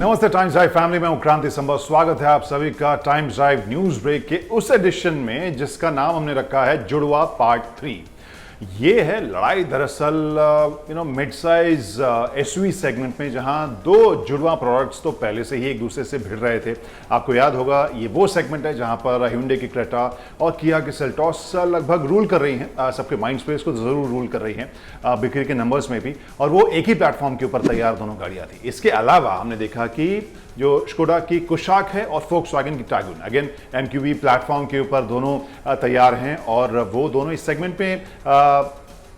नमस्ते times drive family में हूं क्रांति संभव। स्वागत है आप सभी का टाइम्स ड्राइव न्यूज ब्रेक के उस एडिशन में जिसका नाम हमने रखा है जुड़वा पार्ट 3। ये है लड़ाई दरअसल मिड साइज एसयूवी सेगमेंट में, जहां दो जुड़वा प्रोडक्ट्स तो पहले से ही एक दूसरे से भिड़ रहे थे। आपको याद होगा ये वो सेगमेंट है जहां पर Hyundai की क्रेटा और किया की सेल्टॉस लगभग रूल कर रही हैं, सबके माइंड स्पेस को जरूर रूल कर रही हैं बिक्री के नंबर्स में भी, और वो एक ही प्लेटफॉर्म के ऊपर तैयार दोनों गाड़ियां थी। इसके अलावा हमने देखा कि जो स्कोडा की कुशाक है और फोक्सवैगन की टाइगून अगेन एमक्यूवी प्लेटफॉर्म के ऊपर दोनों तैयार हैं, और वो दोनों इस सेगमेंट में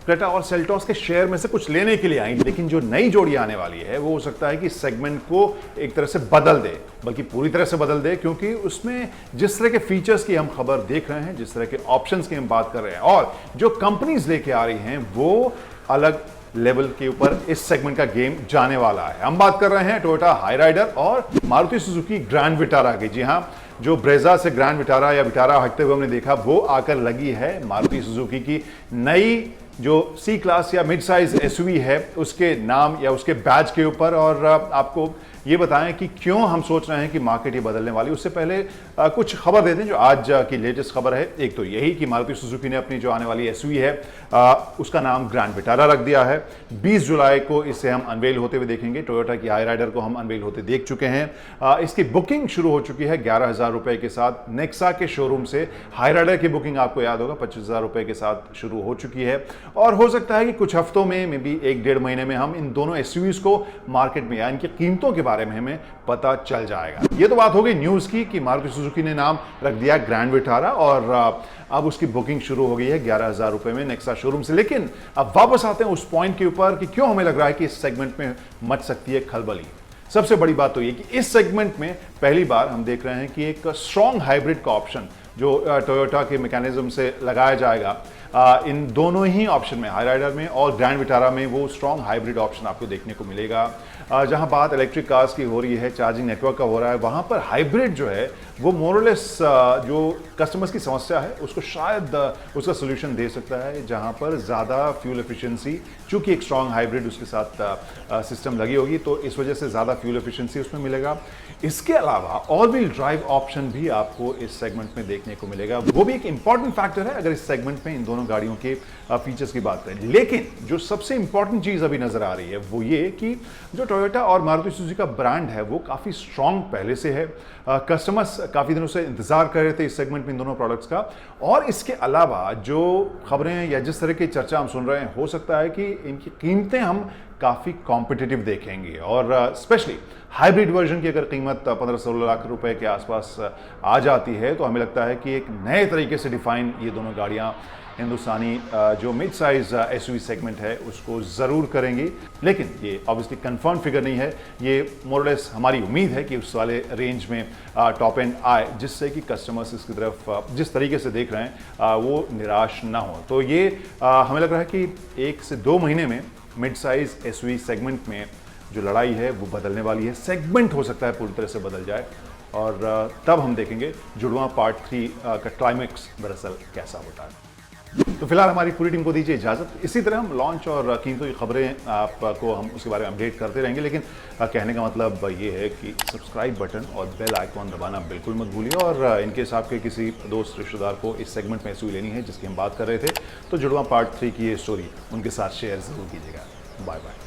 क्रेटा और सेल्टॉस के शेयर में से कुछ लेने के लिए आई। लेकिन जो नई जोड़ी आने वाली है वो हो सकता है कि सेगमेंट को एक तरह से बदल दे, बल्कि पूरी तरह से बदल दे, क्योंकि उसमें जिस तरह के फीचर्स की हम खबर देख रहे हैं, जिस तरह के ऑप्शंस की हम बात कर रहे हैं, और जो कंपनीज लेके आ रही हैं वो अलग लेवल के ऊपर इस सेगमेंट का गेम जाने वाला है। हम बात कर रहे हैं टोयोटा हाई राइडर और मारुति सुजुकी ग्रैंड विटारा की। जी हां, जो ब्रेजा से ग्रैंड विटारा या विटारा हटते हुए हमने देखा, वो आकर लगी है मारुति सुजुकी की नई जो सी क्लास या मिड साइज एसयूवी है उसके नाम या उसके बैच के ऊपर। और आपको ये बताएं कि क्यों हम सोच रहे हैं कि मार्केट ये बदलने वाली। उससे पहले कुछ खबर देते हैं जो आज की लेटेस्ट खबर है। एक तो यही कि मारुति सुजुकी ने अपनी जो आने वाली एसयूवी है उसका नाम ग्रैंड विटारा रख दिया है। 20 जुलाई को इसे हम अनवेल होते हुए देखेंगे। टोयोटा की हाई राइडर को हम अनवेल होते देख चुके हैं। इसकी बुकिंग शुरू हो चुकी है 11,000 रुपए के साथ नेक्सा के शोरूम से। हाई राइडर की बुकिंग आपको याद होगा 25,000 रुपए के साथ शुरू हो चुकी है, और हो सकता है कि कुछ हफ्तों में मे बी 1-1.5 महीने में हम इन दोनों एसयूवीज को मार्केट में या इनकी कीमतों के बारे में हमें पता चल जाएगा। ये तो बात हो गई न्यूज की कि मारुति सुजुकी ने नाम रख दिया ग्रैंड विटारा, और अब उसकी बुकिंग शुरू हो गई है 11,000 रुपए में नेक्सा शोरूम से। लेकिन अब वापस आते हैं उस पॉइंट के ऊपर कि क्यों हमें लग रहा है कि इस सेगमेंट में मच सकती है खलबली। सबसे बड़ी बात तो ये कि इस सेगमेंट में पहली बार हम देख रहे हैं कि एक स्ट्रॉन्ग हाइब्रिड का ऑप्शन जो टोयोटा के मैकेनिज्म से लगाया जाएगा इन दोनों ही ऑप्शन में, हाई राइडर में और ग्रैंड विटारा में, वो स्ट्रॉन्ग हाइब्रिड ऑप्शन आपको देखने को मिलेगा। जहां बात इलेक्ट्रिक कार्स की हो रही है, चार्जिंग नेटवर्क का हो रहा है, वहां पर हाइब्रिड जो है वो मोरलेस जो कस्टमर्स की समस्या है उसको शायद उसका सोल्यूशन दे सकता है, जहां पर ज़्यादा फ्यूल एफिशिएंसी, चूंकि एक स्ट्रॉन्ग हाइब्रिड उसके साथ सिस्टम लगी होगी तो इस वजह से ज़्यादा फ्यूल एफिशिएंसी उसमें मिलेगा। इसके अलावा ऑल व्हील ड्राइव ऑप्शन भी आपको इस सेगमेंट में देखने को मिलेगा, वो भी एक इंपॉर्टेंट फैक्टर है अगर इस सेगमेंट में इन दोनों गाड़ियों के फीचर्स की बात करें। लेकिन जो सबसे इंपॉर्टेंट चीज़ अभी नजर आ रही है वो ये कि जो टोयोटा और मारुति सुजुकी का ब्रांड है वो काफ़ी स्ट्रॉन्ग पहले से है। कस्टमर्स काफ़ी दिनों से इंतजार कर रहे थे इस सेगमेंट में इन दोनों प्रोडक्ट्स का। और इसके अलावा जो खबरें या जिस तरह की चर्चा हम सुन रहे हैं, हो सकता है कि इनकी कीमतें हम काफ़ी कॉम्पिटिटिव देखेंगे, और स्पेशली हाइब्रिड वर्जन की अगर कीमत 15-16 लाख रुपए के आसपास आ जाती है तो हमें लगता है कि एक नए तरीके से डिफाइन ये दोनों गाड़ियाँ हिंदुस्तानी जो मिड साइज एसयूवी सेगमेंट है उसको ज़रूर करेंगी। लेकिन ये ऑब्वियसली कंफर्म फिगर नहीं है, ये मोरलेस हमारी उम्मीद है कि उस वाले रेंज में टॉप एंड आए, जिससे कि कस्टमर्स इसकी तरफ जिस तरीके से देख रहे हैं वो निराश ना हो। तो ये हमें लग रहा है कि 1 से 2 महीने में मिड साइज एसयूवी सेगमेंट में जो लड़ाई है वो बदलने वाली है। सेगमेंट हो सकता है पूरी तरह से बदल जाए, और तब हम देखेंगे जुड़वा पार्ट 3 का क्लाइमेक्स दरअसल कैसा होता है। तो फिलहाल हमारी पूरी टीम को दीजिए इजाजत। इसी तरह हम लॉन्च और कीमतों की खबरें आपको हम उसके बारे में अपडेट करते रहेंगे। लेकिन कहने का मतलब ये है कि सब्सक्राइब बटन और बेल आइकॉन दबाना बिल्कुल मत भूलिए, और इनकेस आपके किसी दोस्त रिश्तेदार को इस सेगमेंट में एसयूवी लेनी है जिसकी हम बात कर रहे थे, तो जुड़वा पार्ट 3 की ये स्टोरी उनके साथ शेयर जरूर कीजिएगा। Bye bye.